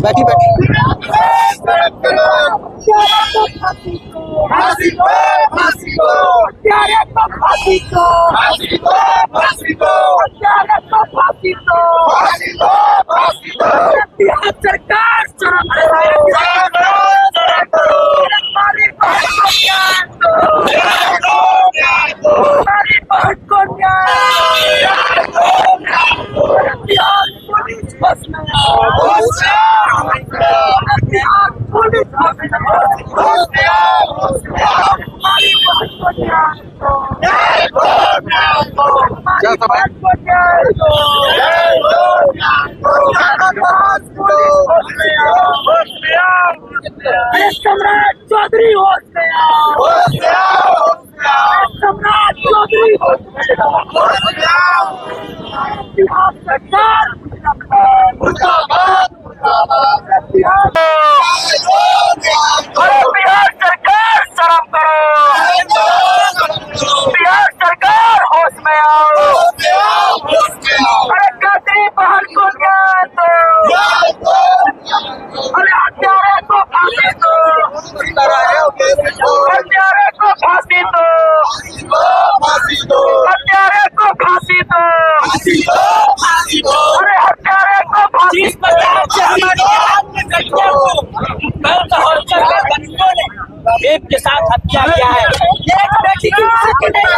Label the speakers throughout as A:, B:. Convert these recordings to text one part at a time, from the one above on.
A: बैठी बैठी
B: सम्राट चौधरी होश में आओ, सम्राट चौधरी बिहार सरकार बिहार सरकार शर्म करो, बिहार सरकार होश में आओ। अरे कतरी बाहर को ज्ञान दो, अरे हत्यारे को फांसी दो, हत्यारे को फांसी दो, हत्यारे को फांसी दो, अरे हत्यारे को फांसी
C: एक के साथ हत्या किया है।
B: एक बेटी की मां नहीं है,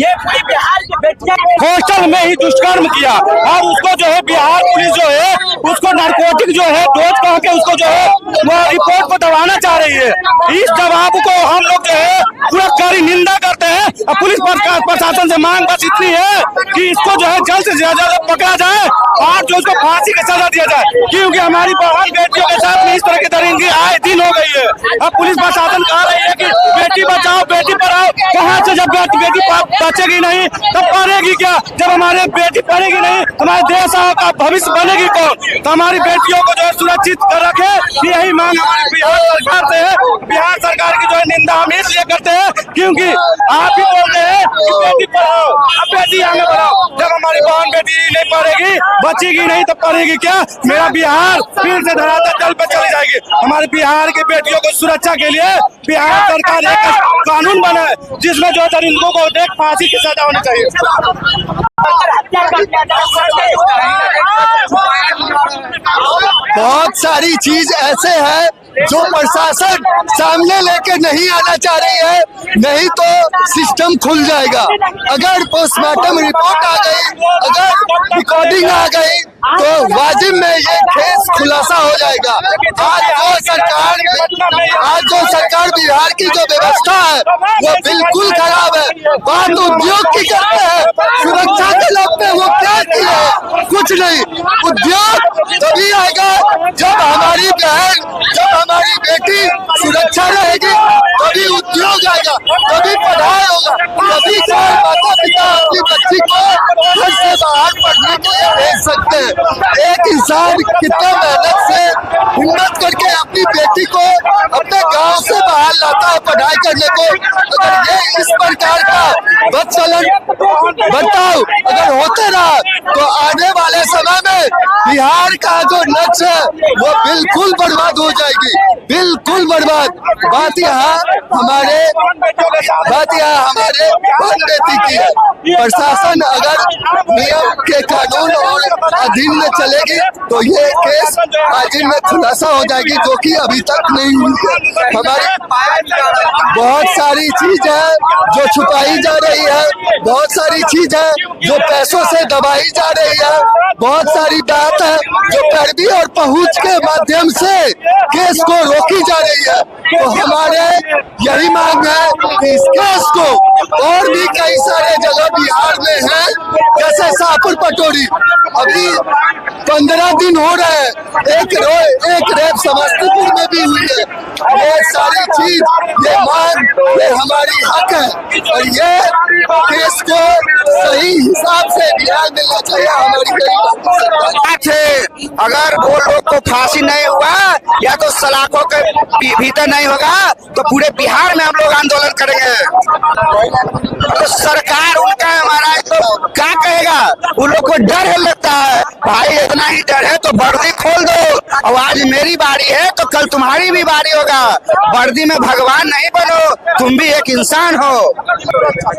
C: ये पूरी बिहार की बेटियां
D: हॉस्टल में ही दुष्कर्म किया और उसको जो है बिहार पुलिस जो है उसको नारकोटिक जो है डोज कह के उसको जो है वो रिपोर्ट को दबाना चाह रही है। इस जवाब को हम लोग जो है पूरा कड़ी निंदा करते हैं और पुलिस प्रशासन से मांग बस इतनी है कि इसको जो है जल्द से ज्यादा पकड़ा जाए और जो उसको फांसी की सजा दिया जाए, क्योंकि हमारी बहन बेटियों के साथ में इस तरह की दरिंदगी आए दिन हो गई है। अब पुलिस प्रशासन कह रही है कि बेटी बचाओ बेटी पढ़ाओ, कहाँ से जब बेटी बचेगी नहीं तब पढ़ेगी क्या? जब हमारे बेटी पढ़ेगी नहीं हमारे देश का भविष्य बनेगी कौन? तो हमारी बेटियों को जो है सुरक्षित कर रखे, यही मांग हमारी बिहार सरकार से है। बिहार सरकार की जो है निंदा हम इसलिए करते हैं क्योंकि आप ही बोलते हैं कि बेटी पढ़ाओ, अब बेटी आगे बढ़ाओ। जब हमारी बहन बेटी नहीं पढ़ेगी बचेगी नहीं तो पढ़ेगी क्या? मेरा बिहार फिर से धरातल तल पर चली जाएगी। हमारे बिहार की बेटियों को सुरक्षा के लिए बिहार सरकार एक कानून बनाए जिसमें जो दरिंदों को देख फांसी की सजा होनी चाहिए।
E: बहुत सारी चीज ऐसे है जो प्रशासन सामने लेके नहीं आना चाह रही है, नहीं तो सिस्टम खुल जाएगा। अगर पोस्टमार्टम रिपोर्ट आ गई, अगर रिकॉर्डिंग आ गई तो वाजिब में ये केस खुलासा हो जाएगा। आज जो सरकार बिहार की जो व्यवस्था है वो बिल्कुल खराब है। बात उद्योग की करते हैं, सुरक्षा के नाम पे वो क्या किया है? कुछ नहीं। उद्योग तभी आएगा जब हमारी बहन, जब हमारी बेटी सुरक्षा रहेगी, तभी उद्योग आएगा, तभी पढ़ाई होगा, तभी कोई माता पिता अपनी बच्ची को घर से बाहर पढ़ने के लिए भेज सकते हैं। एक इंसान कितना मेहनत से हिम्मत करके अपनी बेटी को अपने गांव से बाहर लाता है पढ़ाई करने को। अगर ये इस प्रकार का बर्ताव अगर होते रहा तो आने वाले समय में बिहार का जो नक्श है वो बिल्कुल बर्बाद हो जाएगी, बिल्कुल बर्बाद। बात यहाँ हमारे बहन बेटी की है। प्रशासन अगर नियम के कानून और अधीन में चलेगी तो ये केस अधीन में खुलासा हो जाएगी, जो कि अभी तक नहीं हुई है। हमारी बहुत सारी चीज है जो छुपाई जा रही है, बहुत सारी चीज है जो पैसों से दबाई जा रही है, बहुत सारी बात है जो पैरवी और पहुंच के माध्यम से केस को रोकी जा रही है। तो हमारे यही मांग है कि इस केस को और भी कई सारे जगह बिहार में है, जैसे शाहपुर पटोरी अभी 15 दिन हो रहे हैं, एक रेप समस्तीपुर में भी हुई है। ये सारी चीज, ये मांग, ये हमारी हक है और ये केस को सही हिसाब से न्याय मिलना चाहिए हमारी गरीब सरकार
D: थे। अगर वो लोग को फांसी नहीं हुआ या तो सलाखों के भीतर नहीं होगा तो पूरे बिहार में हम लोग आंदोलन करेंगे। तो सरकार उनका हमारा तो क्या कहेगा, उन लोग को डर है लगता है। भाई इतना ही डर है तो वर्दी खोल दो, और आज मेरी बारी है तो कल तुम्हारी भी बारी होगा। वर्दी में भगवान नहीं बनो, तुम भी एक इंसान हो।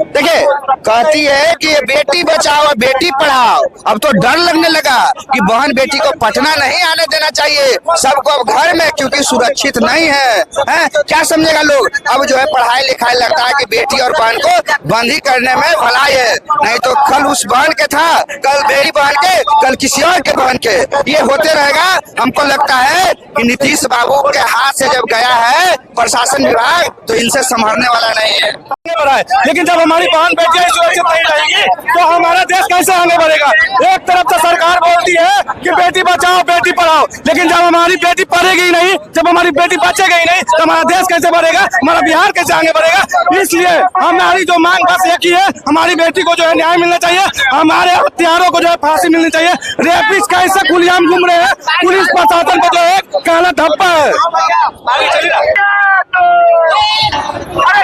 D: देखिए कहती है कि ये बेटी बचाओ और बेटी पढ़ाओ, अब तो डर लगने लगा कि बहन बेटी को पटना नहीं आने देना चाहिए, सबको अब घर में, क्योंकि सुरक्षित नहीं है। क्या समझेगा लोग, अब जो है पढ़ाई लिखाई लगता है कि बेटी और बहन को बंदी करने में भलाई है, नहीं तो कल उस बहन के था, कल मेरी बहन के, कल किसी और के बहन के, ये होते रहेगा। हमको लगता है कि नीतीश बाबू के हाथ से जब गया है प्रशासन विभाग तो इनसे संभालने वाला नहीं है। लेकिन जब हमारी बहन बेटियां सुरक्षित नहीं रहेगी तो हमारा देश कैसे आगे बढ़ेगा। एक तरफ से सरकार बोलती है कि बेटी बचाओ बेटी पढ़ाओ, लेकिन जब हमारी बेटी पढ़ेगी ही नहीं, जब हमारी बेटी बचेगी ही नहीं तो हमारा देश कैसे बढ़ेगा, हमारा बिहार कैसे आगे बढ़ेगा। इसलिए हमारी जो मांग बस एक ही है, हमारी बेटी को जो है न्याय मिलना चाहिए, हमारे हत्यारों को जो है फांसी मिलनी चाहिए। रेपिस्ट कैसे खुलेआम घूम रहे हैं, पुलिस प्रशासन को जो है काला धब्बा है।
B: अरे